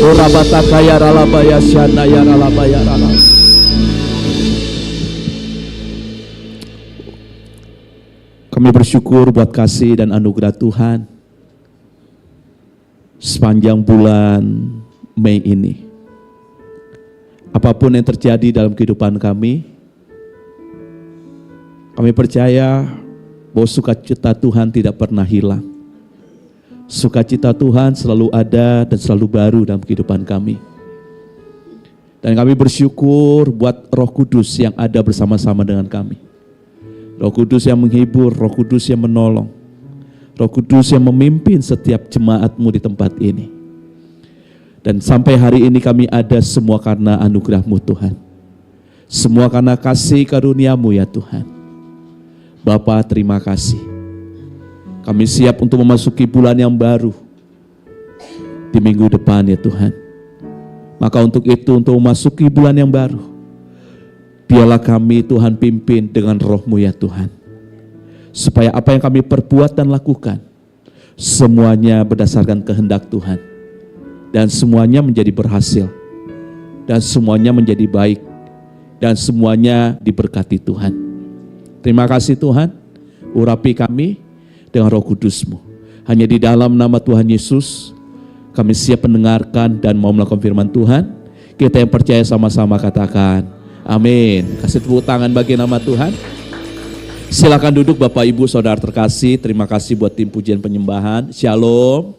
Orabataka ya ralabaya syana ya ralabaya ralab. Kami bersyukur buat kasih dan anugerah Tuhan sepanjang bulan Mei ini. Apapun yang terjadi dalam kehidupan kami percaya bahwa sukacita Tuhan tidak pernah hilang. Sukacita Tuhan selalu ada dan selalu baru dalam kehidupan kami. Dan kami bersyukur buat Roh Kudus yang ada bersama-sama dengan kami. Roh Kudus yang menghibur, Roh Kudus yang menolong, Roh Kudus yang memimpin setiap jemaat-Mu di tempat ini. Dan sampai hari ini kami ada semua karena anugerah-Mu Tuhan. Semua karena kasih karunia-Mu ya Tuhan. Bapa, terima kasih. Kami siap untuk memasuki bulan yang baru di minggu depan ya Tuhan. Maka untuk itu, untuk memasuki bulan yang baru, biarlah kami Tuhan pimpin dengan Roh-Mu ya Tuhan. Supaya apa yang kami perbuat dan lakukan, semuanya berdasarkan kehendak Tuhan. Dan semuanya menjadi berhasil. Dan semuanya menjadi baik. Dan semuanya diberkati Tuhan. Terima kasih Tuhan, urapi kami dengan Roh Kudus-Mu. Hanya di dalam nama Tuhan Yesus, kami siap mendengarkan dan mau melakukan firman Tuhan. Kita yang percaya sama-sama katakan, amin. Kasih tepuk tangan bagi nama Tuhan. Silakan duduk Bapak Ibu Saudara terkasih. Terima kasih buat tim pujian penyembahan. Shalom.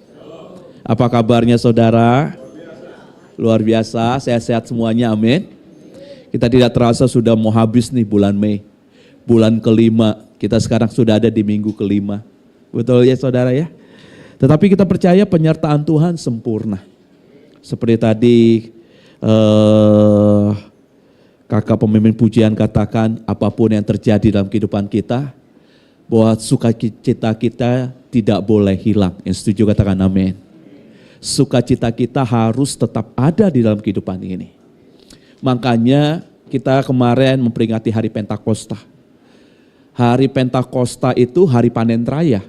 Apa kabarnya saudara? Luar biasa, sehat-sehat semuanya, amin. Kita tidak terasa sudah mau habis nih bulan Mei. Bulan kelima, kita sekarang sudah ada di minggu kelima. Betul ya saudara ya? Tetapi kita percaya penyertaan Tuhan sempurna. Seperti tadi kakak pemimpin pujian katakan, apapun yang terjadi dalam kehidupan kita, bahwa sukacita kita tidak boleh hilang. Yang setuju katakan amin. Sukacita kita harus tetap ada di dalam kehidupan ini. Makanya kita kemarin memperingati hari Pentakosta. Hari Pentakosta itu hari panen raya.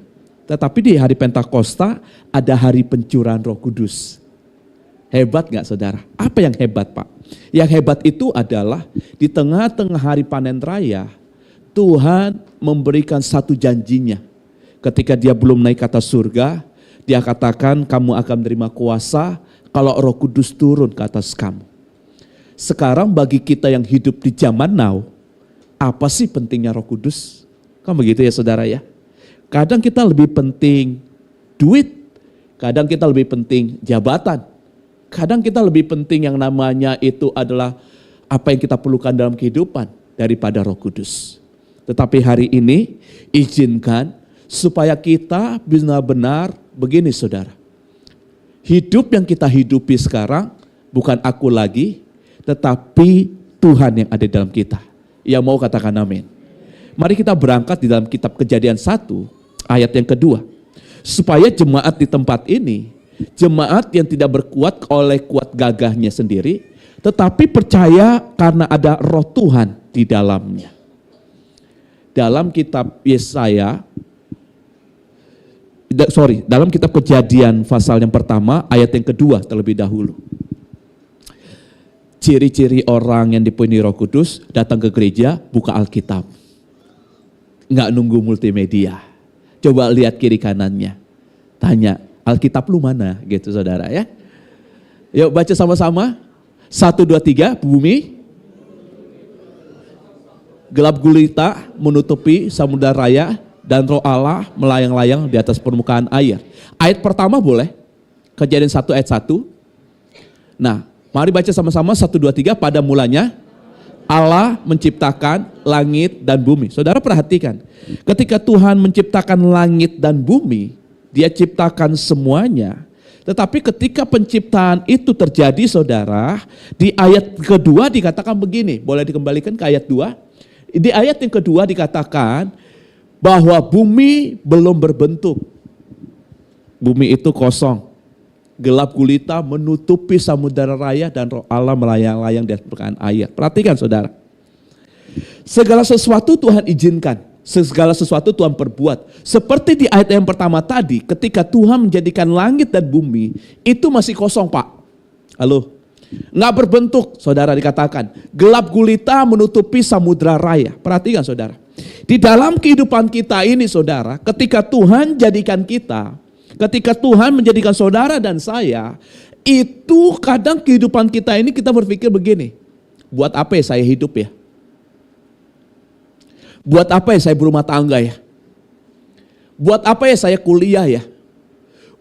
Tetapi di hari Pentakosta ada hari pencurahan Roh Kudus. Hebat gak saudara? Apa yang hebat Pak? Yang hebat itu adalah di tengah-tengah hari panen raya, Tuhan memberikan satu janjinya. Ketika dia belum naik ke atas surga, dia katakan kamu akan menerima kuasa kalau Roh Kudus turun ke atas kamu. Sekarang bagi kita yang hidup di zaman now, apa sih pentingnya Roh Kudus? Kan begitu ya saudara ya? Kadang kita lebih penting duit, kadang kita lebih penting jabatan, kadang kita lebih penting yang namanya itu adalah apa yang kita perlukan dalam kehidupan daripada Roh Kudus. Tetapi hari ini izinkan supaya kita benar-benar begini saudara. Hidup yang kita hidupi sekarang bukan aku lagi, tetapi Tuhan yang ada dalam kita. Yang mau katakan amin. Mari kita berangkat di dalam kitab Kejadian 1 ayat yang kedua. Supaya jemaat di tempat ini, jemaat yang tidak berkuat oleh kuat gagahnya sendiri, tetapi percaya karena ada Roh Tuhan di dalamnya. Dalam kitab dalam kitab Kejadian pasal yang pertama ayat yang kedua terlebih dahulu. Ciri-ciri orang yang dipenuhi Roh Kudus datang ke gereja, buka Alkitab. Nggak nunggu multimedia. Coba lihat kiri kanannya. Tanya, Alkitab lu mana? Gitu saudara ya. Yuk baca sama-sama. 1, 2, 3, bumi. Gelap gulita menutupi samudera raya dan Roh Allah melayang-layang di atas permukaan air. Ayat pertama boleh? Kejadian 1 ayat 1. Nah, mari baca sama-sama 1, 2, 3. Pada mulanya Allah menciptakan langit dan bumi. Saudara perhatikan, ketika Tuhan menciptakan langit dan bumi, Dia ciptakan semuanya. Tetapi ketika penciptaan itu terjadi saudara, di ayat kedua dikatakan begini, boleh dikembalikan ke ayat 2. Di ayat yang kedua dikatakan bahwa bumi belum berbentuk. Bumi itu kosong. Gelap gulita menutupi samudera raya dan Roh Allah melayang-layang di atas permukaan air. Perhatikan saudara. Segala sesuatu Tuhan izinkan. Segala sesuatu Tuhan perbuat. Seperti di ayat yang pertama tadi, ketika Tuhan menjadikan langit dan bumi, itu masih kosong, Pak. Halo? Nggak berbentuk, saudara, dikatakan. Gelap gulita menutupi samudra raya. Perhatikan, saudara. Di dalam kehidupan kita ini, saudara, ketika Tuhan jadikan kita, ketika Tuhan menjadikan saudara dan saya, itu kadang kehidupan kita ini kita berpikir begini, buat apa ya saya hidup ya? Buat apa ya saya berumah tangga ya? Buat apa ya saya kuliah ya?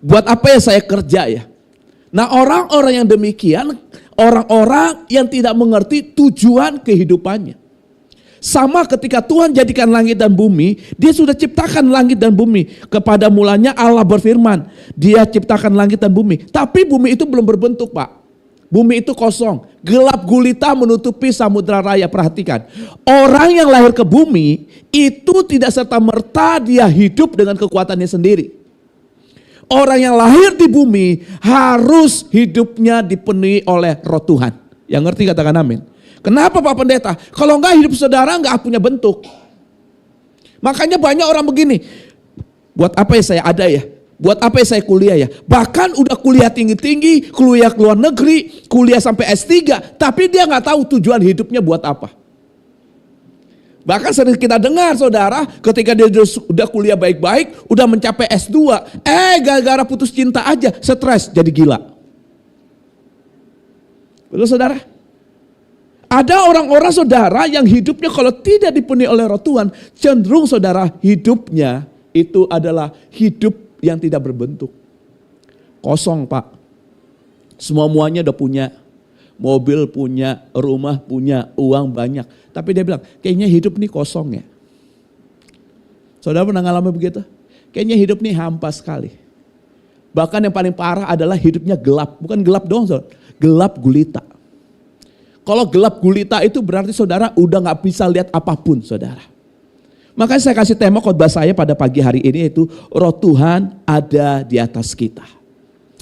Buat apa ya saya kerja ya? Nah, orang-orang yang demikian, orang-orang yang tidak mengerti tujuan kehidupannya. Sama ketika Tuhan jadikan langit dan bumi, dia sudah ciptakan langit dan bumi. Kepada mulanya Allah berfirman, dia ciptakan langit dan bumi. Tapi bumi itu belum berbentuk, Pak. Bumi itu kosong, gelap gulita menutupi samudra raya. Perhatikan, orang yang lahir ke bumi itu tidak serta-merta dia hidup dengan kekuatannya sendiri. Orang yang lahir di bumi harus hidupnya dipenuhi oleh Roh Tuhan. Yang ngerti katakan amin. Kenapa Pak Pendeta? Kalau enggak hidup saudara enggak punya bentuk. Makanya banyak orang begini, buat apa ya saya ada ya? Buat apa ya saya kuliah ya? Bahkan udah kuliah tinggi-tinggi, kuliah ke luar negeri, kuliah sampai S3, tapi dia nggak tahu tujuan hidupnya buat apa. Bahkan sering kita dengar, saudara, ketika dia udah kuliah baik-baik, udah mencapai S2, gara-gara putus cinta aja, stres, jadi gila. Betul, saudara? Ada orang-orang, saudara, yang hidupnya kalau tidak dipenuhi oleh Roh Tuhan, cenderung, saudara, hidupnya itu adalah hidup yang tidak berbentuk. Kosong, Pak. Semua-muanya udah punya. Mobil punya, rumah punya, uang banyak. Tapi dia bilang, kayaknya hidup ini kosong ya. Saudara pernah ngalamin begitu? Kayaknya hidup ini hampa sekali. Bahkan yang paling parah adalah hidupnya gelap. Bukan gelap doang, saudara. Gelap gulita. Kalau gelap gulita itu berarti saudara udah gak bisa lihat apapun, saudara. Makanya saya kasih tema khotbah saya pada pagi hari ini, yaitu Roh Tuhan ada di atas kita.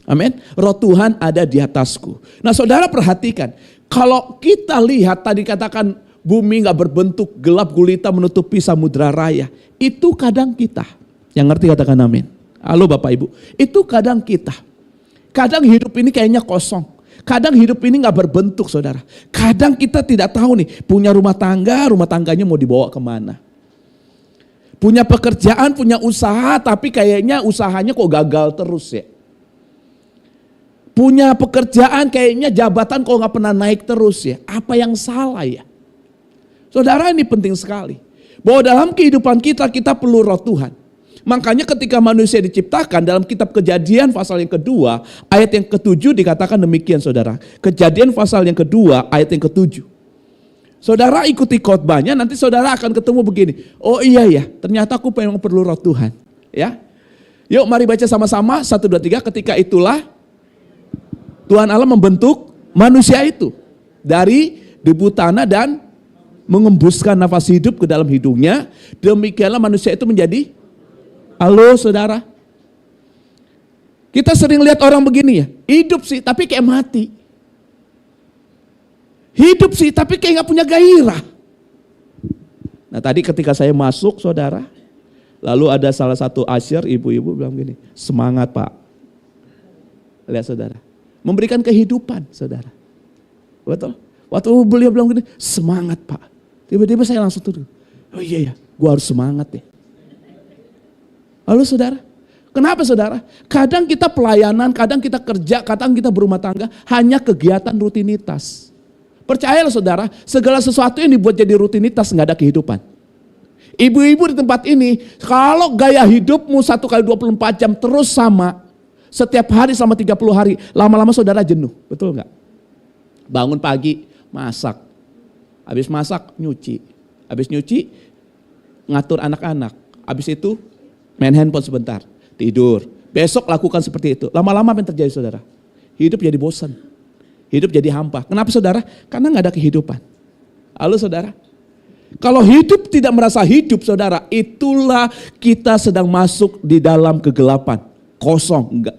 Amin. Roh Tuhan ada di atasku. Nah, saudara perhatikan, kalau kita lihat tadi katakan bumi gak berbentuk, gelap gulita menutupi samudra raya, itu kadang kita. Yang ngerti katakan amin. Halo Bapak Ibu, itu kadang kita. Kadang hidup ini kayaknya kosong. Kadang hidup ini gak berbentuk, saudara. Kadang kita tidak tahu nih, punya rumah tangganya mau dibawa kemana. Punya pekerjaan, punya usaha, tapi kayaknya usahanya kok gagal terus ya. Punya pekerjaan, kayaknya jabatan kok gak pernah naik terus ya. Apa yang salah ya? Saudara, ini penting sekali. Bahwa dalam kehidupan kita, kita perlu Roh Tuhan. Makanya ketika manusia diciptakan dalam kitab Kejadian pasal yang kedua, ayat yang ke-7 dikatakan demikian, saudara. Kejadian pasal yang kedua, ayat yang ke-7. Saudara ikuti khotbahnya, nanti saudara akan ketemu begini. Oh iya ya, ternyata aku memang perlu Roh Tuhan. Ya, yuk mari baca sama-sama 1, 2, 3. Ketika itulah Tuhan Allah membentuk manusia itu dari debu tanah dan mengembuskan nafas hidup ke dalam hidungnya. Demikianlah manusia itu menjadi. Halo saudara. Kita sering lihat orang begini ya, hidup sih tapi kayak mati. Hidup sih tapi kayak gak punya gairah. Nah tadi ketika saya masuk, saudara, lalu ada salah satu usher, ibu-ibu bilang gini, semangat Pak. Lihat saudara, memberikan kehidupan, saudara. Betul? Waktu beliau bilang gini, semangat Pak. Tiba-tiba saya langsung turun. Oh iya ya, gue harus semangat ya. Lalu saudara, kenapa saudara? Kadang kita pelayanan, kadang kita kerja, kadang kita berumah tangga, hanya kegiatan rutinitas. Percayalah saudara, segala sesuatu yang dibuat jadi rutinitas nggak ada kehidupan. Ibu-ibu di tempat ini, kalau gaya hidupmu 1 kali 24 jam terus sama, setiap hari sama 30 hari, lama-lama saudara jenuh, betul nggak? Bangun pagi, masak, habis masak nyuci, habis nyuci ngatur anak-anak, habis itu main handphone sebentar, tidur. Besok lakukan seperti itu. Lama-lama apa yang terjadi saudara? Hidup jadi bosan. Hidup jadi hampa. Kenapa saudara? Karena gak ada kehidupan. Halo saudara. Kalau hidup tidak merasa hidup saudara, itulah kita sedang masuk di dalam kegelapan. Kosong, enggak.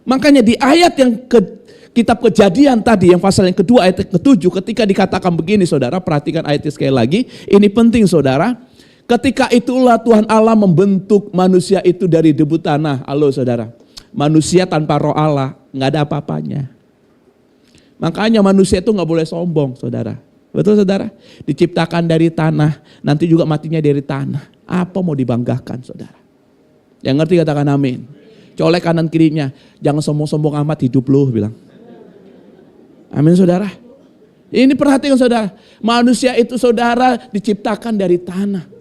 Makanya di ayat yang kitab Kejadian tadi, yang pasal yang kedua ayat yang ke-7, ketika dikatakan begini saudara, perhatikan ayatnya sekali lagi. Ini penting saudara. Ketika itulah Tuhan Allah membentuk manusia itu dari debu tanah. Halo saudara, manusia tanpa roh Allah nggak ada apa-apanya. Makanya manusia itu nggak boleh sombong saudara. Betul saudara? Diciptakan dari tanah, nanti juga matinya dari tanah. Apa mau dibanggakan saudara? Yang ngerti katakan amin. Colek kanan kirinya, jangan sombong-sombong amat hidup lu bilang. Amin saudara. Ini perhatikan saudara, manusia itu saudara diciptakan dari tanah.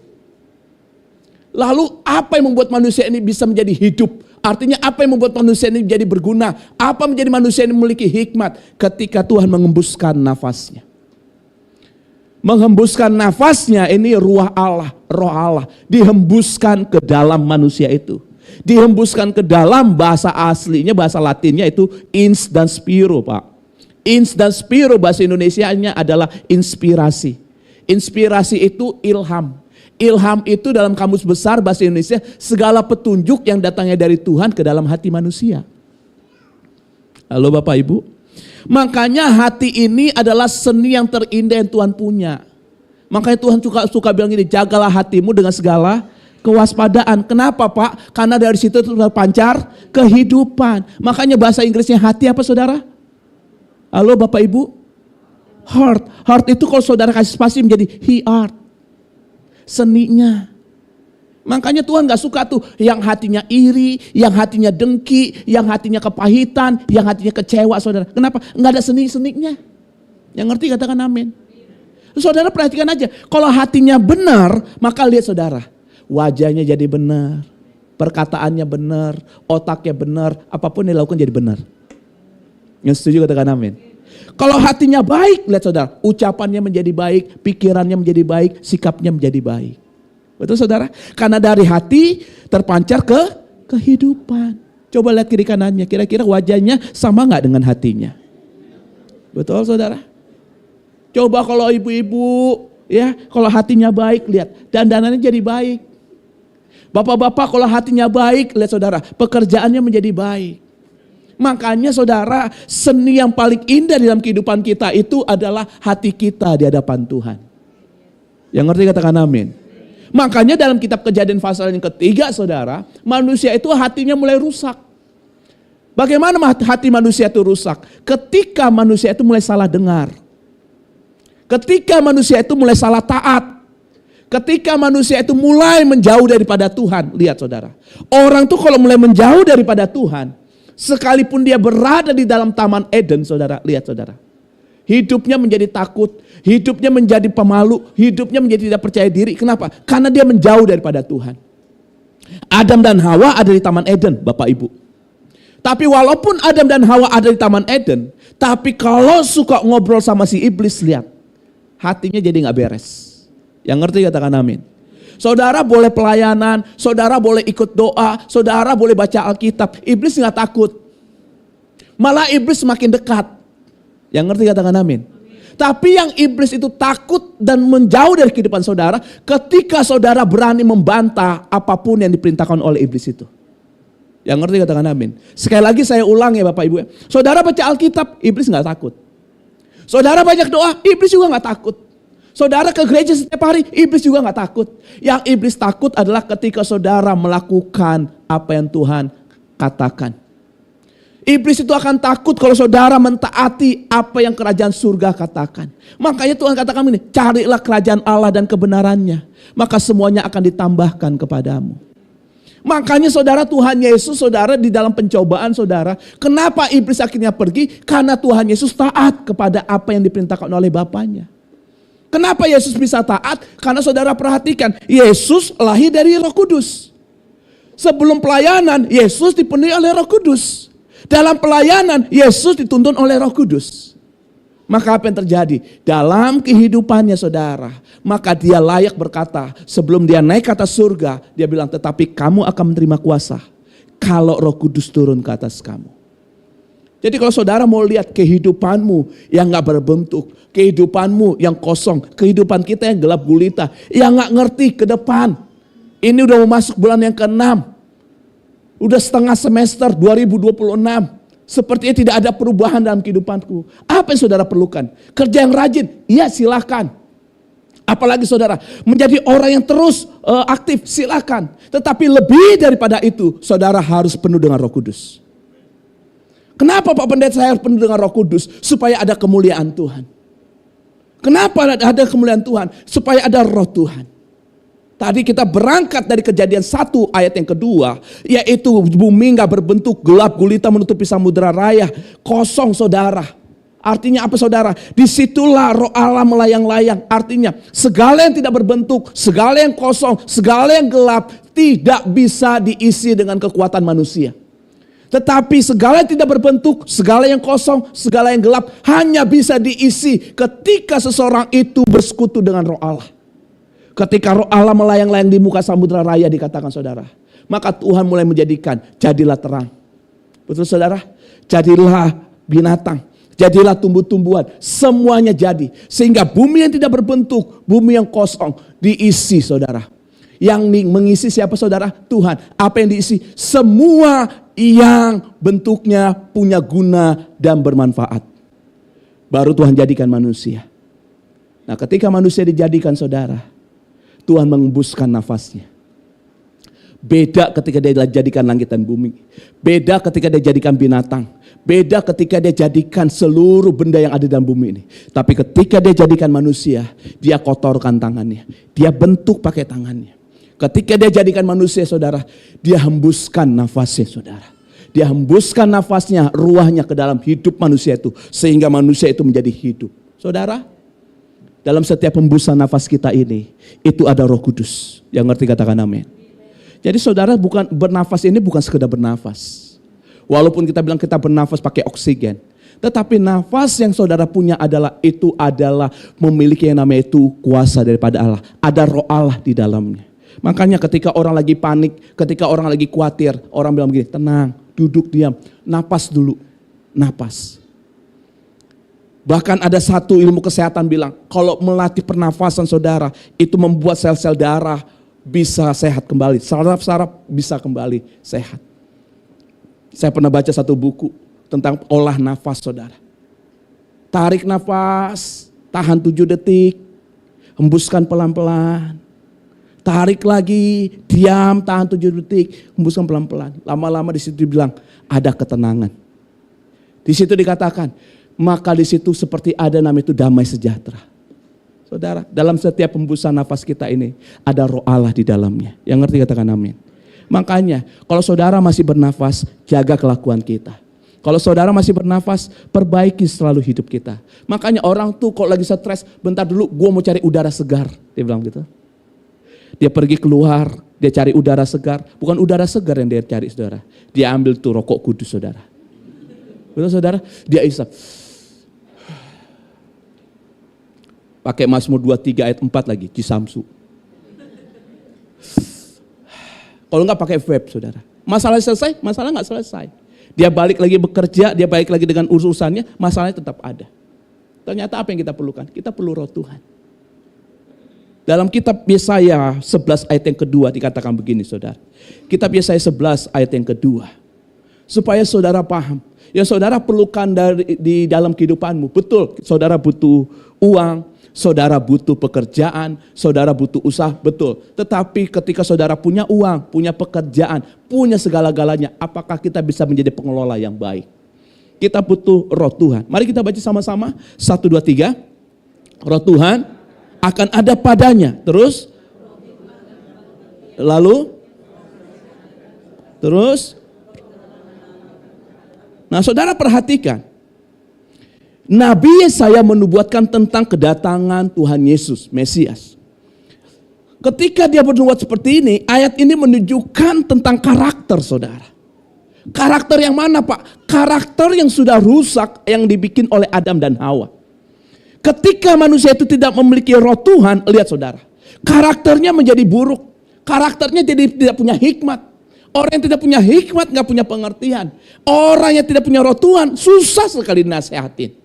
Lalu apa yang membuat manusia ini bisa menjadi hidup? Artinya apa yang membuat manusia ini menjadi berguna? Apa menjadi manusia ini memiliki hikmat? Ketika Tuhan mengembuskan nafasnya. Menghembuskan nafasnya ini ruah Allah, roh Allah. Dihembuskan ke dalam manusia itu. Dihembuskan ke dalam bahasa aslinya, bahasa latinnya itu ins dan spiro Pak. Ins dan spiro bahasa Indonesianya adalah inspirasi. Inspirasi itu ilham. Ilham itu dalam kamus besar bahasa Indonesia segala petunjuk yang datangnya dari Tuhan ke dalam hati manusia. Halo Bapak Ibu. Makanya hati ini adalah seni yang terindah yang Tuhan punya. Makanya Tuhan suka bilang ini, jagalah hatimu dengan segala kewaspadaan. Kenapa Pak? Karena dari situ terpancar kehidupan. Makanya bahasa Inggrisnya hati apa saudara? Halo Bapak Ibu. Heart. Heart itu kalau saudara kasih spasi menjadi heart. Seninya. Makanya Tuhan gak suka tuh yang hatinya iri, yang hatinya dengki, yang hatinya kepahitan, yang hatinya kecewa saudara. Kenapa? Gak ada seni-seninya. Yang ngerti katakan amin. Saudara perhatikan aja, kalau hatinya benar, maka lihat saudara. Wajahnya jadi benar, perkataannya benar, otaknya benar, apapun yang dilakukan jadi benar. Yang setuju katakan amin. Kalau hatinya baik, lihat saudara, ucapannya menjadi baik, pikirannya menjadi baik, sikapnya menjadi baik. Betul saudara? Karena dari hati terpancar ke kehidupan. Coba lihat kiri kanannya, kira-kira wajahnya sama gak dengan hatinya? Betul saudara? Coba kalau ibu-ibu, ya kalau hatinya baik, lihat dandanannya jadi baik. Bapak-bapak kalau hatinya baik, lihat saudara, pekerjaannya menjadi baik. Makanya saudara, seni yang paling indah dalam kehidupan kita itu adalah hati kita di hadapan Tuhan. Yang ngerti katakan amin. Makanya dalam kitab Kejadian pasal yang ketiga saudara, manusia itu hatinya mulai rusak. Bagaimana hati manusia itu rusak? Ketika manusia itu mulai salah dengar. Ketika manusia itu mulai salah taat. Ketika manusia itu mulai menjauh daripada Tuhan. Lihat saudara, orang tuh kalau mulai menjauh daripada Tuhan, sekalipun dia berada di dalam Taman Eden, saudara, lihat saudara. Hidupnya menjadi takut, hidupnya menjadi pemalu, hidupnya menjadi tidak percaya diri. Kenapa? Karena dia menjauh daripada Tuhan. Adam dan Hawa ada di Taman Eden, Bapak Ibu. Tapi walaupun Adam dan Hawa ada di Taman Eden, tapi kalau suka ngobrol sama si iblis, lihat. Hatinya jadi gak beres. Yang ngerti katakan amin. Saudara boleh pelayanan, saudara boleh ikut doa, saudara boleh baca Alkitab. Iblis gak takut. Malah iblis semakin dekat. Yang ngerti katakan amin. Tapi yang iblis itu takut dan menjauh dari kehidupan saudara ketika saudara berani membantah apapun yang diperintahkan oleh iblis itu. Yang ngerti katakan amin. Sekali lagi saya ulang ya Bapak Ibu. Saudara baca Alkitab, iblis gak takut. Saudara banyak doa, iblis juga gak takut. Saudara ke gereja setiap hari, iblis juga gak takut. Yang iblis takut adalah ketika saudara melakukan apa yang Tuhan katakan. Iblis itu akan takut kalau saudara mentaati apa yang kerajaan surga katakan. Makanya Tuhan katakan ini, carilah kerajaan Allah dan kebenarannya. Maka semuanya akan ditambahkan kepadamu. Makanya saudara, Tuhan Yesus saudara di dalam pencobaan saudara. Kenapa iblis akhirnya pergi? Karena Tuhan Yesus taat kepada apa yang diperintahkan oleh Bapaknya. Kenapa Yesus bisa taat? Karena saudara perhatikan, Yesus lahir dari Roh Kudus. Sebelum pelayanan, Yesus dipenuhi oleh Roh Kudus. Dalam pelayanan, Yesus dituntun oleh Roh Kudus. Maka apa yang terjadi? Dalam kehidupannya saudara, maka dia layak berkata, sebelum dia naik ke atas surga, dia bilang, tetapi kamu akan menerima kuasa kalau Roh Kudus turun ke atas kamu. Jadi kalau saudara mau lihat kehidupanmu yang gak berbentuk, kehidupanmu yang kosong, kehidupan kita yang gelap gulita, yang gak ngerti ke depan. Ini udah mau masuk bulan yang ke-6. Udah setengah semester 2026. Sepertinya tidak ada perubahan dalam kehidupanku. Apa yang saudara perlukan? Kerja yang rajin? Iya silahkan. Apalagi saudara, menjadi orang yang terus aktif, silakan. Tetapi lebih daripada itu, saudara harus penuh dengan Roh Kudus. Kenapa Pak Pendeta saya harus penuh dengan Roh Kudus? Supaya ada kemuliaan Tuhan. Kenapa ada kemuliaan Tuhan? Supaya ada Roh Tuhan. Tadi kita berangkat dari Kejadian 1 ayat yang kedua, yaitu bumi gak berbentuk, gelap gulita menutupi samudera raya, kosong saudara. Artinya apa saudara? Disitulah Roh Allah melayang-layang. Artinya segala yang tidak berbentuk, segala yang kosong, segala yang gelap tidak bisa diisi dengan kekuatan manusia. Tetapi segala yang tidak berbentuk, segala yang kosong, segala yang gelap hanya bisa diisi ketika seseorang itu bersekutu dengan Roh Allah. Ketika Roh Allah melayang-layang di muka samudera raya dikatakan saudara. Maka Tuhan mulai menjadikan, jadilah terang. Betul saudara? Jadilah binatang. Jadilah tumbuh-tumbuhan, semuanya jadi. Sehingga bumi yang tidak berbentuk, bumi yang kosong diisi saudara. Yang mengisi siapa saudara? Tuhan. Apa yang diisi? Semua yang bentuknya punya guna dan bermanfaat. Baru Tuhan jadikan manusia. Nah ketika manusia dijadikan saudara, Tuhan mengembuskan nafasnya. Beda ketika dia jadikan langit dan bumi. Beda ketika dia jadikan binatang. Beda ketika dia jadikan seluruh benda yang ada dalam bumi ini. Tapi ketika dia jadikan manusia, dia kotorkan tangannya. Dia bentuk pakai tangannya. Ketika dia jadikan manusia saudara, dia hembuskan nafasnya saudara. Dia hembuskan nafasnya, ruahnya ke dalam hidup manusia itu. Sehingga manusia itu menjadi hidup. Saudara, dalam setiap hembusan nafas kita ini, itu ada Roh Kudus. Yang ngerti katakan amin. Jadi saudara bukan bernafas ini bukan sekedar bernafas. Walaupun kita bilang kita bernafas pakai oksigen. Tetapi nafas yang saudara punya adalah memiliki yang namanya itu kuasa daripada Allah. Ada Roh Allah di dalamnya. Makanya ketika orang lagi panik, ketika orang lagi khawatir, orang bilang begini, tenang, duduk diam, napas dulu, napas. Bahkan ada satu ilmu kesehatan bilang, kalau melatih pernafasan saudara, itu membuat sel-sel darah bisa sehat kembali, saraf-saraf bisa kembali sehat. Saya pernah baca satu buku tentang olah nafas saudara. Tarik nafas, tahan 7 detik, hembuskan pelan-pelan. Tarik lagi, diam, tahan 7 detik, hembuskan pelan-pelan. Lama-lama di situ dibilang ada ketenangan. Di situ dikatakan, maka di situ seperti ada namanya itu damai sejahtera. Saudara, dalam setiap hembusan nafas kita ini ada Roh Allah di dalamnya. Yang ngerti katakan amin. Makanya kalau saudara masih bernafas, jaga kelakuan kita. Kalau saudara masih bernafas, perbaiki selalu hidup kita. Makanya orang tuh kalau lagi stres, bentar dulu gue mau cari udara segar. Dia bilang gitu. Dia pergi keluar, dia cari udara segar. Bukan udara segar yang dia cari saudara. Dia ambil tuh rokok kudus saudara. Betul saudara? Dia isap. Pakai Mazmur 23 ayat 4 lagi, Cisamsu. Kalau enggak pakai vape saudara. Masalah selesai, masalah enggak selesai. Dia balik lagi bekerja, dia balik lagi dengan urusannya, masalahnya tetap ada. Ternyata apa yang kita perlukan? Kita perlu Roh Tuhan. Dalam kitab Yesaya 11 ayat yang kedua dikatakan begini saudara. Kitab Yesaya 11 ayat yang kedua. Supaya saudara paham. Yang saudara perlukan di dalam kehidupanmu. Betul, saudara butuh uang. Saudara butuh pekerjaan, saudara butuh usaha, betul. Tetapi ketika saudara punya uang, punya pekerjaan, punya segala-galanya, apakah kita bisa menjadi pengelola yang baik? Kita butuh Roh Tuhan. Mari kita baca sama-sama. 1, 2, 3. Roh Tuhan akan ada padanya. Terus? Lalu? Terus? Nah saudara perhatikan. Nabi Yesaya menubuatkan tentang kedatangan Tuhan Yesus, Mesias. Ketika dia bernubuat seperti ini, ayat ini menunjukkan tentang karakter saudara. Karakter yang mana Pak? Karakter yang sudah rusak yang dibikin oleh Adam dan Hawa. Ketika manusia itu tidak memiliki Roh Tuhan, lihat saudara. Karakternya menjadi buruk. Karakternya jadi tidak punya hikmat. Orang yang tidak punya hikmat gak punya pengertian. Orang yang tidak punya Roh Tuhan susah sekali dinasehatin.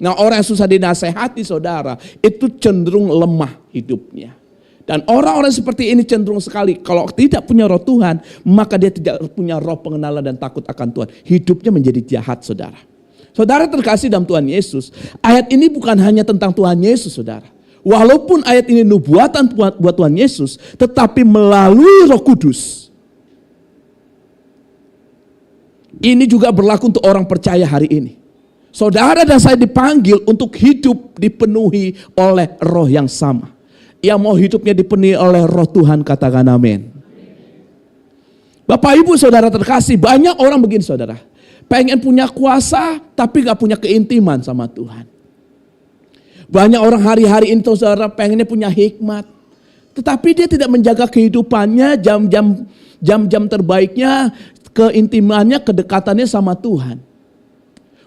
Nah orang yang susah dinasehati saudara, itu cenderung lemah hidupnya. Dan orang-orang seperti ini cenderung sekali, kalau tidak punya Roh Tuhan, maka dia tidak punya roh pengenalan dan takut akan Tuhan. Hidupnya menjadi jahat saudara. Saudara terkasih dalam Tuhan Yesus, ayat ini bukan hanya tentang Tuhan Yesus saudara. Walaupun ayat ini nubuatan buat Tuhan Yesus, tetapi melalui Roh Kudus. Ini juga berlaku untuk orang percaya hari ini. Saudara dan saya dipanggil untuk hidup dipenuhi oleh roh yang sama. Yang mau hidupnya dipenuhi oleh roh Tuhan, katakan amin. Bapak Ibu Saudara terkasih, banyak orang begini saudara. Pengen punya kuasa tapi gak punya keintiman sama Tuhan. Banyak orang hari-hari ini saudara pengennya punya hikmat. Tetapi dia tidak menjaga kehidupannya, jam-jam terbaiknya, keintimannya, kedekatannya sama Tuhan.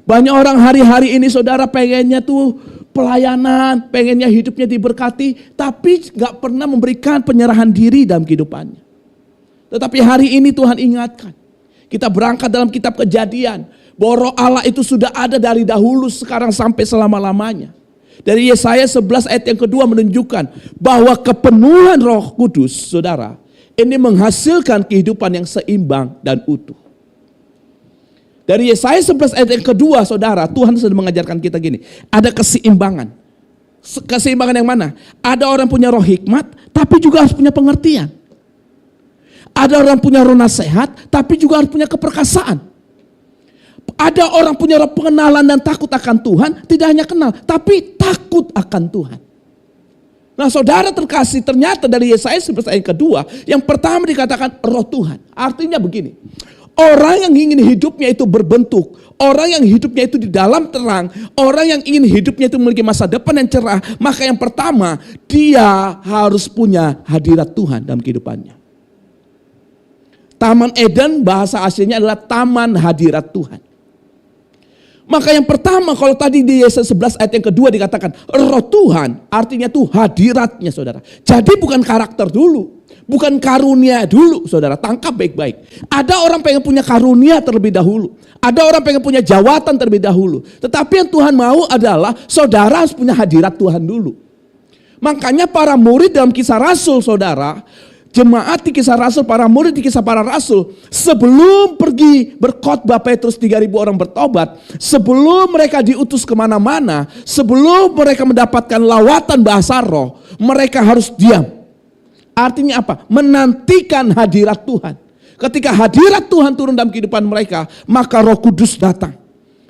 Banyak orang hari-hari ini saudara pengennya tuh pelayanan, pengennya hidupnya diberkati, tapi gak pernah memberikan penyerahan diri dalam kehidupannya. Tetapi hari ini Tuhan ingatkan, kita berangkat dalam kitab Kejadian, bahwa roh Allah itu sudah ada dari dahulu, sekarang sampai selama-lamanya. Dari Yesaya 11 ayat yang kedua menunjukkan bahwa kepenuhan Roh Kudus, saudara, ini menghasilkan kehidupan yang seimbang dan utuh. Dari Yesaya 11 ayat yang kedua, saudara, Tuhan sudah mengajarkan kita gini, ada keseimbangan. Keseimbangan yang mana? Ada orang punya roh hikmat, tapi juga harus punya pengertian. Ada orang punya roh nasihat, tapi juga harus punya keperkasaan. Ada orang punya roh pengenalan dan takut akan Tuhan, tidak hanya kenal, tapi takut akan Tuhan. Nah saudara terkasih, ternyata dari Yesaya 11 ayat kedua, yang pertama dikatakan roh Tuhan. Artinya begini, orang yang ingin hidupnya itu berbentuk, orang yang hidupnya itu di dalam terang, orang yang ingin hidupnya itu memiliki masa depan yang cerah, maka yang pertama, dia harus punya hadirat Tuhan dalam kehidupannya. Taman Eden bahasa aslinya adalah taman hadirat Tuhan. Maka yang pertama, kalau tadi di Yesaya 11 ayat yang kedua dikatakan roh Tuhan, artinya tuh hadiratnya saudara. Jadi bukan karakter dulu, bukan karunia dulu saudara, tangkap baik-baik. Ada orang pengen punya karunia terlebih dahulu, ada orang pengen punya jawatan terlebih dahulu. Tetapi yang Tuhan mau adalah saudara harus punya hadirat Tuhan dulu. Makanya para murid dalam Kisah Rasul saudara, jemaat di Kisah Rasul, para murid di Kisah Para Rasul, sebelum pergi berkhotbah Petrus 3.000 orang bertobat, sebelum mereka diutus kemana-mana, sebelum mereka mendapatkan lawatan bahasa roh, mereka harus diam. Artinya apa? Menantikan hadirat Tuhan. Ketika hadirat Tuhan turun dalam kehidupan mereka, maka Roh Kudus datang.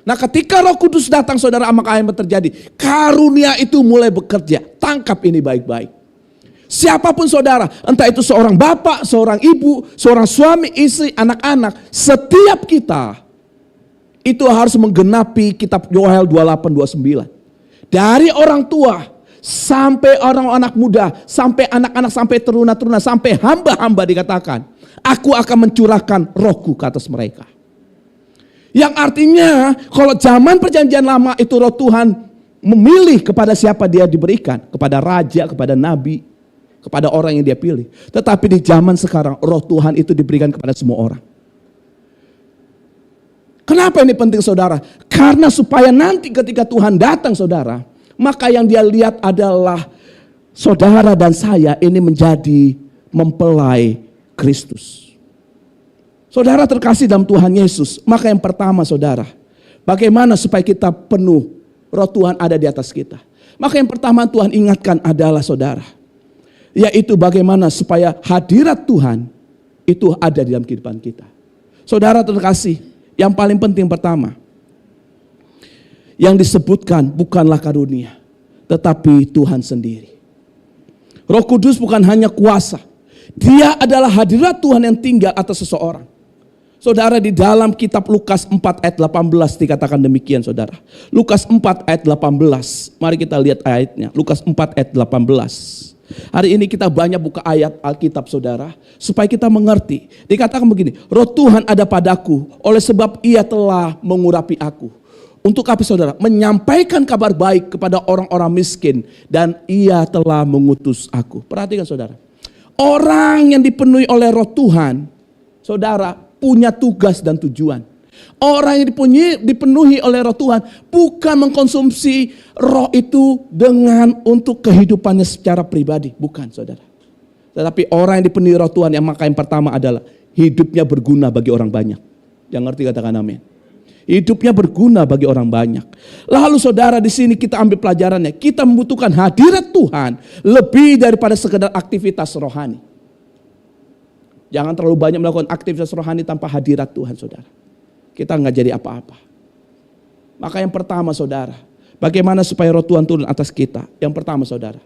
Nah ketika Roh Kudus datang saudara, maka yang terjadi, karunia itu mulai bekerja. Tangkap ini baik-baik. Siapapun saudara, entah itu seorang bapak, seorang ibu, seorang suami, istri, anak-anak, setiap kita itu harus menggenapi kitab Yoel 28:29. Dari orang tua sampai orang anak muda, sampai anak-anak, sampai teruna-teruna, sampai hamba-hamba dikatakan, aku akan mencurahkan rohku ke atas mereka. Yang artinya kalau zaman perjanjian lama itu roh Tuhan memilih kepada siapa dia diberikan, kepada raja, kepada nabi, kepada orang yang dia pilih. Tetapi di zaman sekarang roh Tuhan itu diberikan kepada semua orang. Kenapa ini penting saudara? Karena supaya nanti ketika Tuhan datang saudara, maka yang dia lihat adalah saudara dan saya ini menjadi mempelai Kristus. Saudara terkasih dalam Tuhan Yesus, maka yang pertama saudara, bagaimana supaya kita penuh roh Tuhan ada di atas kita. Maka yang pertama Tuhan ingatkan adalah saudara, yaitu bagaimana supaya hadirat Tuhan itu ada di dalam kehidupan kita. Saudara terkasih, yang paling penting pertama, yang disebutkan bukanlah karunia, tetapi Tuhan sendiri. Roh Kudus bukan hanya kuasa, dia adalah hadirat Tuhan yang tinggal atas seseorang. Saudara, di dalam kitab Lukas 4 ayat 18 dikatakan demikian saudara. Lukas 4 ayat 18, mari kita lihat ayatnya. Lukas 4 ayat 18. Hari ini kita banyak buka ayat Alkitab saudara, supaya kita mengerti. Dikatakan begini, roh Tuhan ada padaku, oleh sebab ia telah mengurapi aku. Untuk apa saudara? Menyampaikan kabar baik kepada orang-orang miskin, dan ia telah mengutus aku. Perhatikan saudara, orang yang dipenuhi oleh roh Tuhan, saudara, punya tugas dan tujuan. Orang yang dipenuhi oleh roh Tuhan bukan mengkonsumsi roh itu dengan untuk kehidupannya secara pribadi. Bukan saudara. Tetapi orang yang dipenuhi roh Tuhan, yang maka yang pertama adalah hidupnya berguna bagi orang banyak. Yang ngerti katakan amin. Hidupnya berguna bagi orang banyak. Lalu saudara, di sini kita ambil pelajarannya. Kita membutuhkan hadirat Tuhan lebih daripada sekedar aktivitas rohani. Jangan terlalu banyak melakukan aktivitas rohani tanpa hadirat Tuhan, saudara. Kita nggak jadi apa-apa. Maka yang pertama, saudara, bagaimana supaya roh Tuhan turun atas kita? Yang pertama, saudara,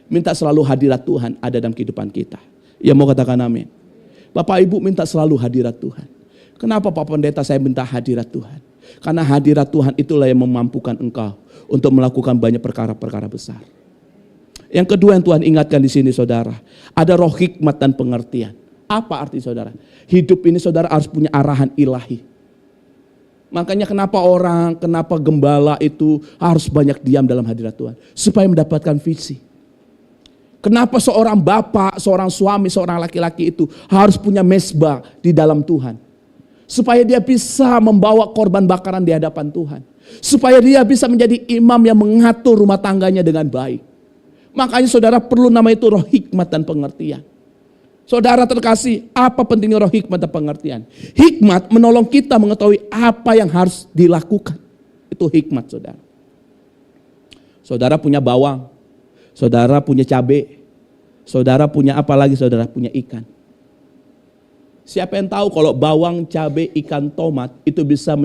minta selalu hadirat Tuhan ada dalam kehidupan kita. Ya, mau katakan amin. Bapak Ibu minta selalu hadirat Tuhan. Kenapa Pak Pendeta saya minta hadirat Tuhan? Karena hadirat Tuhan itulah yang memampukan engkau untuk melakukan banyak perkara-perkara besar. Yang kedua yang Tuhan ingatkan di sini, saudara, ada roh hikmat dan pengertian. Apa arti, saudara? Hidup ini, saudara, harus punya arahan ilahi. Makanya kenapa gembala itu harus banyak diam dalam hadirat Tuhan? Supaya mendapatkan visi. Kenapa seorang bapak, seorang suami, seorang laki-laki itu harus punya mesbah di dalam Tuhan? Supaya dia bisa membawa korban bakaran di hadapan Tuhan. Supaya dia bisa menjadi imam yang mengatur rumah tangganya dengan baik. Makanya saudara perlu nama itu roh hikmat dan pengertian. Saudara terkasih, apa pentingnya roh hikmat dan pengertian? Hikmat menolong kita mengetahui apa yang harus dilakukan. Itu hikmat, saudara. Saudara punya bawang, saudara punya cabai, saudara punya apa lagi, saudara punya ikan. Siapa yang tahu kalau bawang, cabai, ikan, tomat itu bisa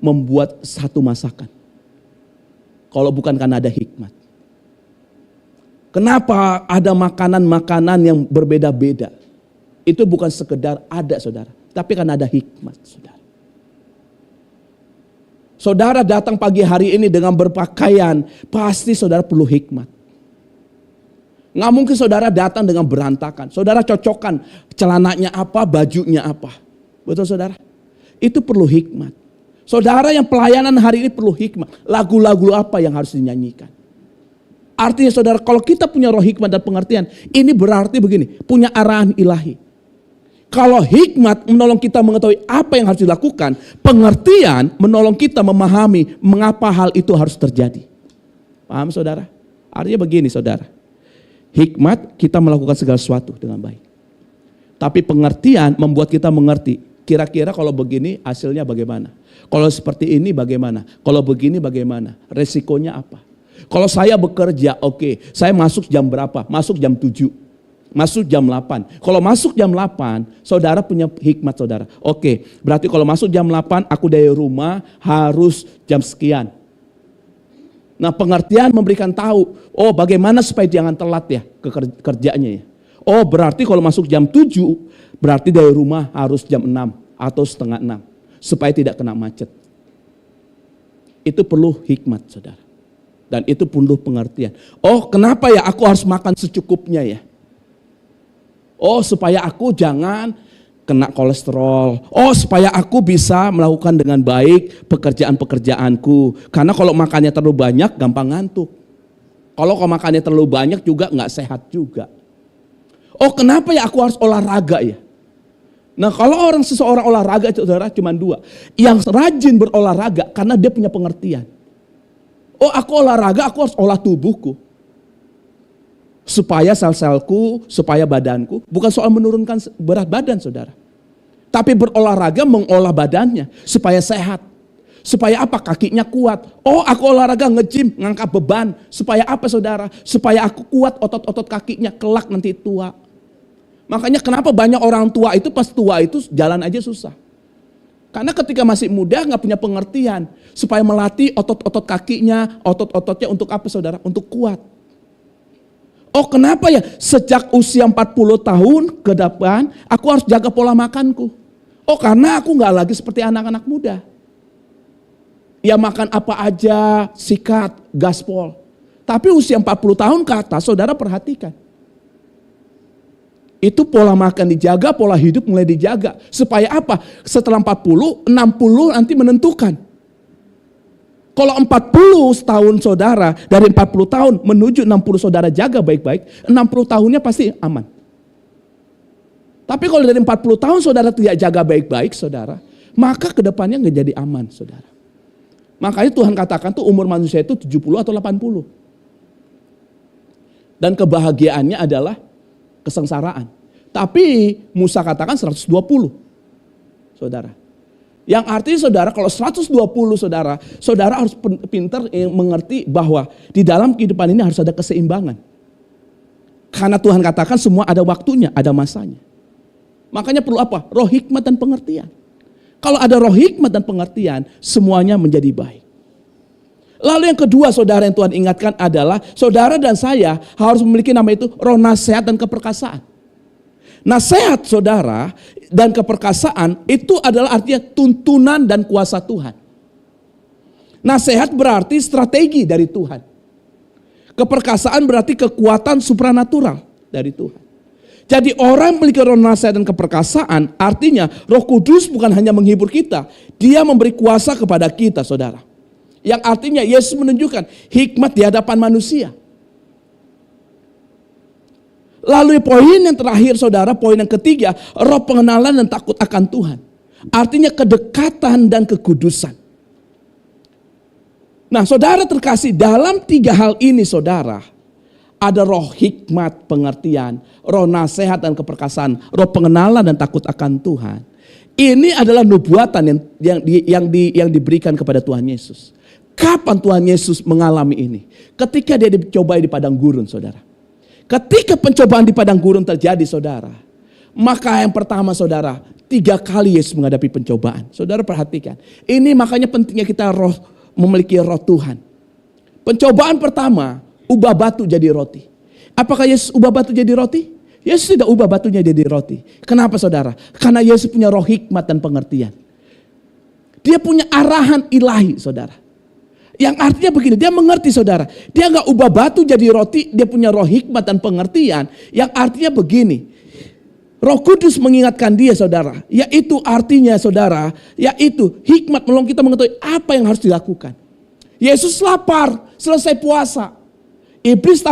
membuat satu masakan. Kalau bukan karena ada hikmat. Kenapa ada makanan-makanan yang berbeda-beda? Itu bukan sekedar ada, saudara, tapi karena ada hikmat, saudara. Saudara datang pagi hari ini dengan berpakaian, pasti saudara perlu hikmat. Nggak mungkin saudara datang dengan berantakan. Saudara cocokkan celananya apa, bajunya apa. Betul, saudara? Itu perlu hikmat. Saudara yang pelayanan hari ini perlu hikmat. Lagu-lagu apa yang harus dinyanyikan. Artinya, saudara, kalau kita punya roh hikmat dan pengertian, ini berarti begini, punya arahan ilahi. Kalau hikmat menolong kita mengetahui apa yang harus dilakukan, pengertian menolong kita memahami mengapa hal itu harus terjadi. Paham, saudara? Artinya begini, saudara. Hikmat kita melakukan segala sesuatu dengan baik. Tapi pengertian membuat kita mengerti. Kira-kira kalau begini hasilnya bagaimana? Kalau seperti ini bagaimana? Kalau begini bagaimana? Resikonya apa? Kalau saya bekerja, oke, saya masuk jam berapa? Masuk jam 7. Masuk jam 8. Kalau masuk jam 8, saudara punya hikmat, saudara. Oke, berarti kalau masuk jam 8, aku dari rumah harus jam sekian. Nah, pengertian memberikan tahu, oh bagaimana supaya jangan telat ya ke kerjanya ya. Oh berarti kalau masuk jam 7, berarti dari rumah harus jam 6 atau setengah 6. Supaya tidak kena macet. Itu perlu hikmat, saudara. Dan itu perlu pengertian. Oh kenapa ya aku harus makan secukupnya ya. Oh supaya aku jangan kena kolesterol. Oh supaya aku bisa melakukan dengan baik pekerjaan-pekerjaanku. Karena kalau makannya terlalu banyak gampang ngantuk. Kalau makannya terlalu banyak juga nggak sehat juga. Oh kenapa ya aku harus olahraga ya. Nah kalau seseorang olahraga, saudara, cuma dua. Yang rajin berolahraga karena dia punya pengertian. Oh aku olahraga, aku harus olah tubuhku. Supaya sel-selku, supaya badanku, bukan soal menurunkan berat badan, saudara. Tapi berolahraga mengolah badannya, supaya sehat. Supaya apa? Kakinya kuat. Oh aku olahraga nge-gym, ngangkat beban. Supaya apa, saudara? Supaya aku kuat otot-otot kakinya, kelak nanti tua. Makanya kenapa banyak orang tua itu pas tua itu jalan aja susah. Karena ketika masih muda gak punya pengertian. Supaya melatih otot-otot kakinya, otot-ototnya untuk apa, saudara? Untuk kuat. Oh kenapa ya sejak usia 40 tahun ke depan aku harus jaga pola makanku. Oh karena aku gak lagi seperti anak-anak muda. Ya makan apa aja, sikat, gaspol. Tapi usia 40 tahun ke atas saudara perhatikan. Itu pola makan dijaga, pola hidup mulai dijaga. Supaya apa? Setelah 40, 60 nanti menentukan. Kalau 40 tahun saudara, dari 40 tahun menuju 60 saudara jaga baik-baik, 60 tahunnya pasti aman. Tapi kalau dari 40 tahun saudara tidak jaga baik-baik, saudara, maka kedepannya nggak jadi aman, saudara. Makanya Tuhan katakan tuh umur manusia itu 70 atau 80. Dan kebahagiaannya adalah kesengsaraan. Tapi Musa katakan 120, saudara. Yang artinya saudara, kalau 120 saudara, saudara harus pintar mengerti bahwa di dalam kehidupan ini harus ada keseimbangan. Karena Tuhan katakan semua ada waktunya, ada masanya. Makanya perlu apa? Roh hikmat dan pengertian. Kalau ada roh hikmat dan pengertian, semuanya menjadi baik. Lalu yang kedua saudara yang Tuhan ingatkan adalah, saudara dan saya harus memiliki nama itu roh nasihat dan keperkasaan. Nasihat saudara dan keperkasaan itu adalah artinya tuntunan dan kuasa Tuhan. Nasihat berarti strategi dari Tuhan. Keperkasaan berarti kekuatan supranatural dari Tuhan. Jadi orang memiliki roh nasihat dan keperkasaan, artinya Roh Kudus bukan hanya menghibur kita, Dia memberi kuasa kepada kita saudara. Yang artinya Yesus menunjukkan hikmat di hadapan manusia. Lalu poin yang terakhir saudara, poin yang ketiga, roh pengenalan dan takut akan Tuhan. Artinya kedekatan dan kekudusan. Nah saudara terkasih, dalam tiga hal ini saudara, ada roh hikmat, pengertian, roh nasihat dan keperkasaan, roh pengenalan dan takut akan Tuhan. Ini adalah nubuatan yang diberikan kepada Tuhan Yesus. Kapan Tuhan Yesus mengalami ini? Ketika dia dicobai di padang gurun saudara. Ketika pencobaan di padang gurun terjadi saudara, maka yang pertama saudara, 3 kali Yesus menghadapi pencobaan. Saudara perhatikan, ini makanya pentingnya kita memiliki roh Tuhan. Pencobaan pertama, ubah batu jadi roti. Apakah Yesus ubah batu jadi roti? Yesus tidak ubah batunya jadi roti. Kenapa saudara? Karena Yesus punya roh hikmat dan pengertian. Dia punya arahan ilahi saudara. Yang artinya begini, dia mengerti saudara. Dia gak ubah batu jadi roti, dia punya roh hikmat dan pengertian. Yang artinya begini, Roh Kudus mengingatkan dia saudara. Yaitu artinya saudara, yaitu hikmat menolong kita mengetahui apa yang harus dilakukan. Yesus lapar, selesai puasa. Iblis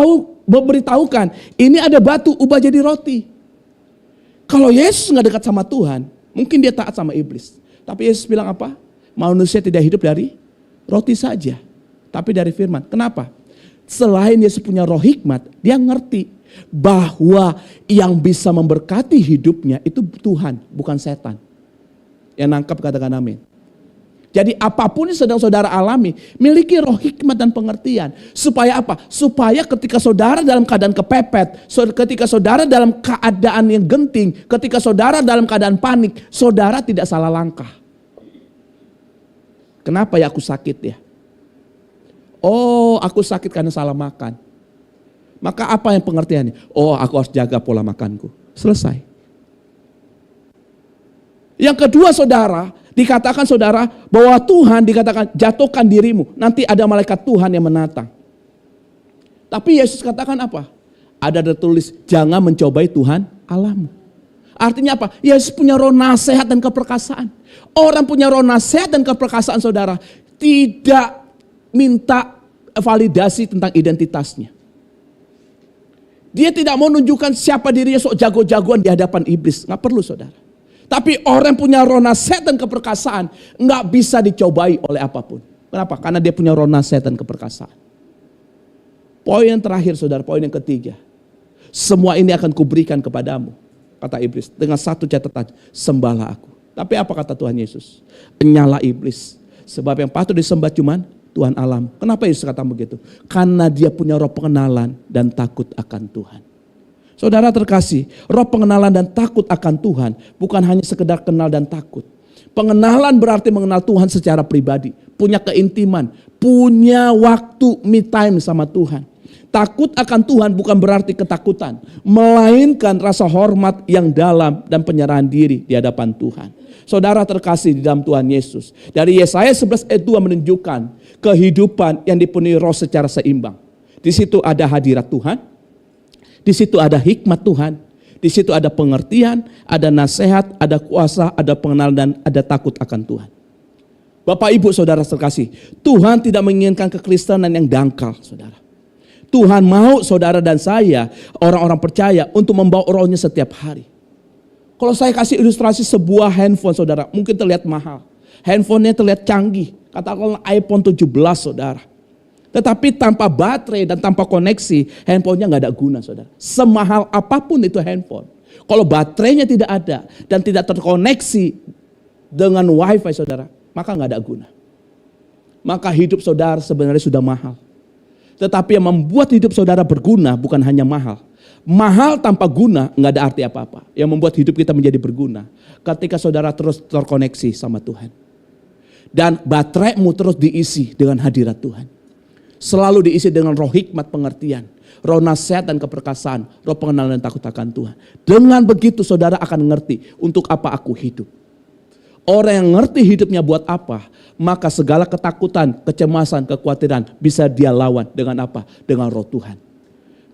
memberitahukan, ini ada batu ubah jadi roti. Kalau Yesus gak dekat sama Tuhan, mungkin dia taat sama iblis. Tapi Yesus bilang apa? Manusia tidak hidup dari roti saja, tapi dari firman. Kenapa? Selain Yesus punya roh hikmat, dia ngerti bahwa yang bisa memberkati hidupnya itu Tuhan, bukan setan. Yang nangkap katakan amin. Jadi apapun yang sedang saudara alami, miliki roh hikmat dan pengertian. Supaya apa? Supaya ketika saudara dalam keadaan kepepet, ketika saudara dalam keadaan yang genting, ketika saudara dalam keadaan panik, saudara tidak salah langkah. Kenapa ya aku sakit ya? Oh, aku sakit karena salah makan. Maka apa yang pengertiannya? Oh, aku harus jaga pola makanku. Selesai. Yang kedua saudara, dikatakan saudara bahwa Tuhan dikatakan jatuhkan dirimu. Nanti ada malaikat Tuhan yang menatang. Tapi Yesus katakan apa? Ada tertulis, jangan mencobai Tuhan Allahmu. Artinya apa? Yesus punya roh nasihat dan keperkasaan. Orang punya roh nasihat dan keperkasaan saudara tidak minta validasi tentang identitasnya. Dia tidak mau menunjukkan siapa dirinya sok jago-jagoan di hadapan iblis. Nggak perlu saudara. Tapi orang punya roh nasihat dan keperkasaan nggak bisa dicobai oleh apapun. Kenapa? Karena dia punya roh nasihat dan keperkasaan. Poin yang terakhir saudara, poin yang ketiga. Semua ini akan kuberikan kepadamu. Kata iblis, dengan satu catatan, sembahlah aku. Tapi apa kata Tuhan Yesus? Nyala iblis. Sebab yang patut disembah cuman Tuhan alam. Kenapa Yesus kata begitu? Karena dia punya roh pengenalan dan takut akan Tuhan. Saudara terkasih, roh pengenalan dan takut akan Tuhan bukan hanya sekedar kenal dan takut. Pengenalan berarti mengenal Tuhan secara pribadi. Punya keintiman, punya waktu me time sama Tuhan. Takut akan Tuhan bukan berarti ketakutan, melainkan rasa hormat yang dalam dan penyerahan diri di hadapan Tuhan. Saudara terkasih di dalam Tuhan Yesus. Dari Yesaya 11 ayat 2 menunjukkan kehidupan yang dipenuhi roh secara seimbang. Di situ ada hadirat Tuhan, di situ ada hikmat Tuhan, di situ ada pengertian, ada nasihat, ada kuasa, ada pengenalan dan ada takut akan Tuhan. Bapak Ibu saudara terkasih, Tuhan tidak menginginkan kekristenan yang dangkal saudara. Tuhan mau saudara dan saya, orang-orang percaya untuk membawa rohnya setiap hari. Kalau saya kasih ilustrasi sebuah handphone saudara, mungkin terlihat mahal. Handphonenya terlihat canggih, katakanlah iPhone 17 saudara. Tetapi tanpa baterai dan tanpa koneksi, handphonenya gak ada guna saudara. Semahal apapun itu handphone, kalau baterainya tidak ada dan tidak terkoneksi dengan wifi saudara, maka nggak ada guna. Maka hidup saudara sebenarnya sudah mahal. Tetapi yang membuat hidup saudara berguna bukan hanya mahal. Mahal tanpa guna nggak ada arti apa-apa. Yang membuat hidup kita menjadi berguna ketika saudara terus terkoneksi sama Tuhan. Dan bateraimu terus diisi dengan hadirat Tuhan. Selalu diisi dengan roh hikmat pengertian, roh nasihat dan keperkasaan, roh pengenalan dan takut akan Tuhan. Dengan begitu saudara akan ngerti untuk apa aku hidup. Orang yang ngerti hidupnya buat apa, maka segala ketakutan, kecemasan, kekhawatiran bisa dia lawan dengan apa? Dengan roh Tuhan.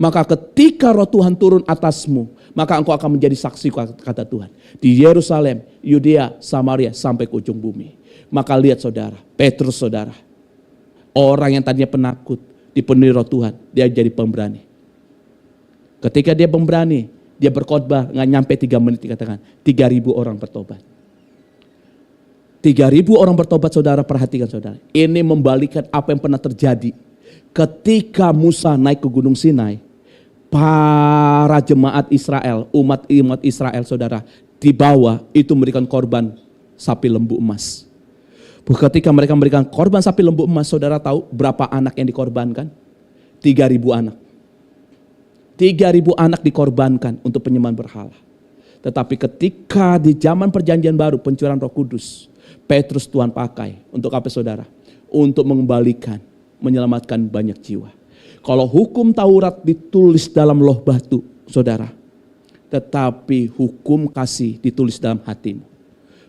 Maka ketika roh Tuhan turun atasmu, maka engkau akan menjadi saksi, kata Tuhan. Di Yerusalem, Yudea, Samaria, sampai ke ujung bumi. Maka lihat saudara, Petrus saudara. Orang yang tadinya penakut, dipenuhi roh Tuhan, dia jadi pemberani. Ketika dia pemberani, dia berkhotbah, nggak nyampe 3 menit dikatakan, 3.000 orang bertobat. 3.000 orang bertobat saudara, perhatikan saudara. Ini membalikan apa yang pernah terjadi. Ketika Musa naik ke Gunung Sinai, para jemaat Israel, umat Israel saudara, di bawah itu memberikan korban sapi lembu emas. Ketika mereka memberikan korban sapi lembu emas, saudara tahu berapa anak yang dikorbankan? 3.000 anak. 3.000 anak dikorbankan untuk penyembahan berhala. Tetapi ketika di zaman perjanjian baru, pencurahan Roh Kudus, Petrus Tuhan pakai untuk apa saudara? Untuk mengembalikan, menyelamatkan banyak jiwa. Kalau hukum Taurat ditulis dalam loh batu, saudara, tetapi hukum kasih ditulis dalam hatimu.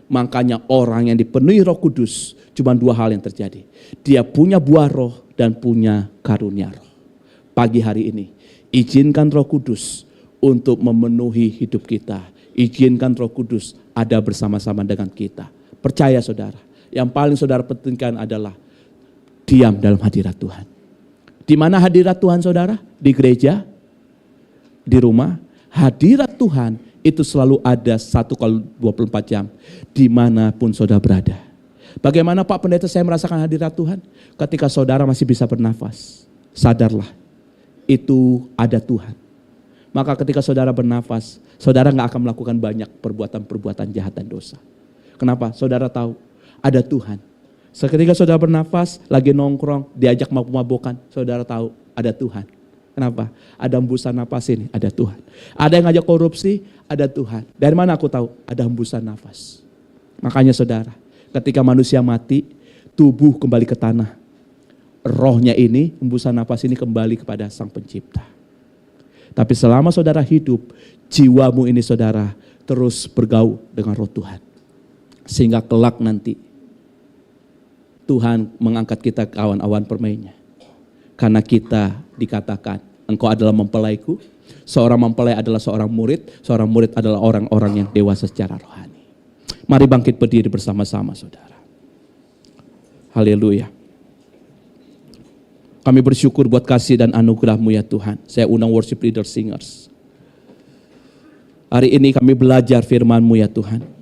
Makanya orang yang dipenuhi Roh Kudus, cuma 2 hal yang terjadi. Dia punya buah roh dan punya karunia roh. Pagi hari ini, izinkan Roh Kudus untuk memenuhi hidup kita. Izinkan Roh Kudus ada bersama-sama dengan kita. Percaya saudara, yang paling saudara pentingkan adalah diam dalam hadirat Tuhan. Di mana hadirat Tuhan saudara? Di gereja, di rumah. Hadirat Tuhan itu selalu ada 1x24 jam. Dimanapun saudara berada. Bagaimana Pak Pendeta saya merasakan hadirat Tuhan? Ketika saudara masih bisa bernafas. Sadarlah, itu ada Tuhan. Maka ketika saudara bernafas, saudara gak akan melakukan banyak perbuatan-perbuatan jahat dan dosa. Kenapa? Saudara tahu ada Tuhan. Seketika saudara bernafas, lagi nongkrong, diajak mabuk-mabukan, saudara tahu ada Tuhan. Kenapa? Ada hembusan nafas ini, ada Tuhan. Ada yang ngajak korupsi, ada Tuhan. Dari mana aku tahu? Ada hembusan nafas. Makanya saudara, ketika manusia mati, tubuh kembali ke tanah. Rohnya ini, hembusan nafas ini kembali kepada Sang Pencipta. Tapi selama saudara hidup, jiwamu ini saudara terus bergaul dengan roh Tuhan. Sehingga kelak nanti Tuhan mengangkat kita ke awan-awan permainnya. Karena kita dikatakan, engkau adalah mempelaiku. Seorang mempelai adalah seorang murid adalah orang-orang yang dewasa secara rohani. Mari bangkit berdiri bersama-sama saudara. Haleluya. Kami bersyukur buat kasih dan anugerah-Mu ya Tuhan. Saya undang worship leader singers. Hari ini kami belajar firman-Mu ya Tuhan.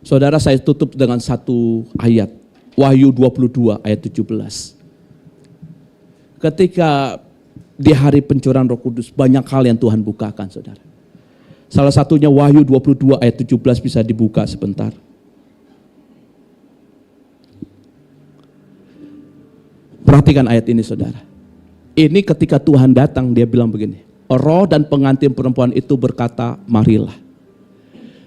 Saudara, saya tutup dengan satu ayat. Wahyu 22 ayat 17. Ketika di hari pencurahan Roh Kudus, banyak hal yang Tuhan bukakan saudara. Salah satunya Wahyu 22 ayat 17 bisa dibuka sebentar. Perhatikan ayat ini saudara. Ini ketika Tuhan datang, dia bilang begini. Roh dan pengantin perempuan itu berkata, marilah.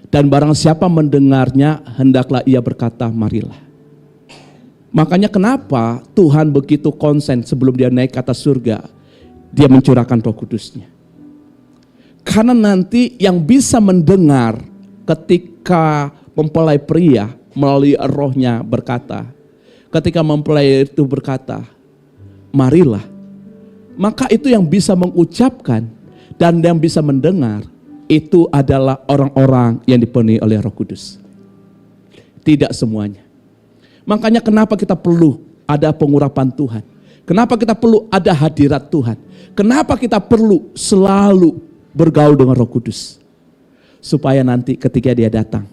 Dan barang siapa mendengarnya, hendaklah ia berkata, marilah. Makanya kenapa Tuhan begitu konsen sebelum dia naik ke atas surga, dia mencurahkan Roh Kudusnya. Karena nanti yang bisa mendengar ketika mempelai pria melalui rohnya berkata, ketika mempelai itu berkata, marilah. Maka itu yang bisa mengucapkan dan yang bisa mendengar, itu adalah orang-orang yang dipenuhi oleh Roh Kudus. Tidak semuanya. Makanya kenapa kita perlu ada pengurapan Tuhan. Kenapa kita perlu ada hadirat Tuhan. Kenapa kita perlu selalu bergaul dengan Roh Kudus. Supaya nanti ketika dia datang,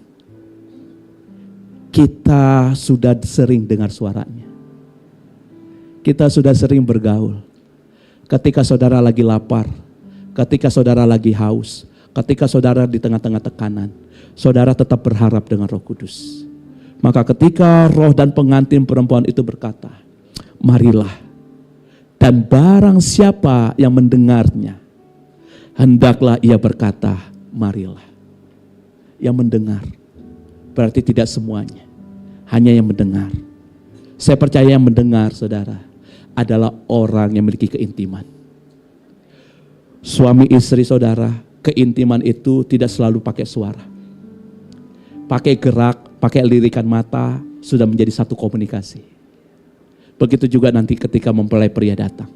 kita sudah sering dengar suaranya. Kita sudah sering bergaul. Ketika saudara lagi lapar, ketika saudara lagi haus, ketika saudara di tengah-tengah tekanan, saudara tetap berharap dengan Roh Kudus. Maka ketika roh dan pengantin perempuan itu berkata, marilah. Dan barang siapa yang mendengarnya, hendaklah ia berkata, marilah. Yang mendengar, berarti tidak semuanya, hanya yang mendengar. Saya percaya yang mendengar, saudara, adalah orang yang memiliki keintiman. Suami istri saudara, keintiman itu tidak selalu pakai suara. Pakai gerak, pakai lirikan mata, sudah menjadi satu komunikasi. Begitu juga nanti ketika mempelai pria datang.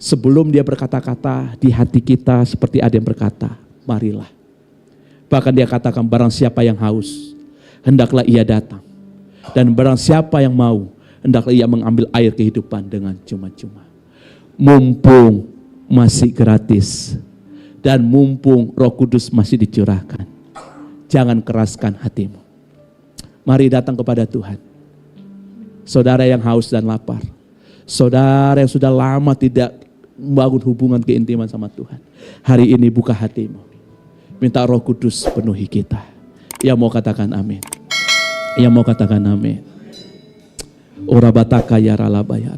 Sebelum dia berkata-kata, di hati kita seperti ada yang berkata, marilah. Bahkan dia katakan, barang siapa yang haus, hendaklah ia datang. Dan barang siapa yang mau, hendaklah ia mengambil air kehidupan dengan cuma-cuma. Mumpung masih gratis, dan mumpung Roh Kudus masih dicurahkan, jangan keraskan hatimu. Mari datang kepada Tuhan. Saudara yang haus dan lapar, saudara yang sudah lama tidak membangun hubungan keintiman sama Tuhan, hari ini buka hatimu. Minta Roh Kudus penuhi kita. Yang mau katakan amin. Yang mau katakan amin. Ora bataka ya ralabaya.